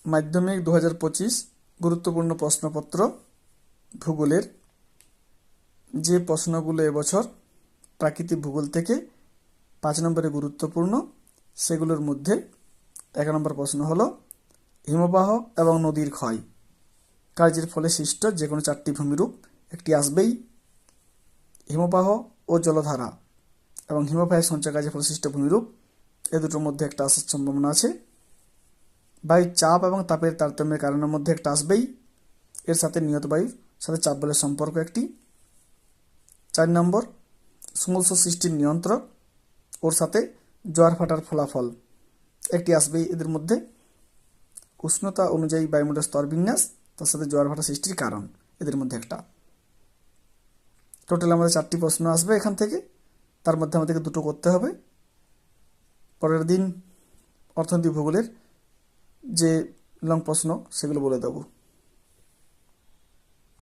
মাধ্যমিক 2025 গুরুত্বপূর্ণ প্রশ্নপত্র ভূগোলের যে প্রশ্নগুলো এবছর প্রাকৃতিক ভূগোল থেকে 5 নম্বরে গুরুত্বপূর্ণ, সেগুলোর মধ্যে 1 নম্বর প্রশ্ন হলো হিমবাহ এবং নদীর ক্ষয় কার্যের ফলে সৃষ্ট যে কোনো 4টি ভূমিরূপ একটি আসবেই। হিমবাহ ও জলধারা এবং হিমবাহের সঞ্চয় কার্যের ফলে সৃষ্ট ভূমিরূপ এ দুটোর মধ্যে একটা আসার সম্ভাবনা আছে। বায়ুর চাপ এবং তাপের তারতম্যের কারণের মধ্যে একটা আসবেই, এর সাথে নিয়ত বায়ুর সাথে চাপ বলের সম্পর্ক একটি। 4 নম্বর সমুদ্র সৃষ্টির নিয়ন্ত্রক, ওর সাথে জোয়ার ভাটার ফলাফল একটি আসবেই। এদের মধ্যে উষ্ণতা অনুযায়ী বায়ুমণ্ডলের স্তর বিন্যাস, তার সাথে জোয়ার ভাটা সৃষ্টির কারণ, এদের মধ্যে একটা। টোটাল আমাদের 4টি প্রশ্ন আসবে এখান থেকে, তার মধ্যে আমাদেরকে 2টো করতে হবে। পরের দিন অর্থনীতি ভূগোলের যে লং প্রশ্ন সেগুলো বলে দেবো।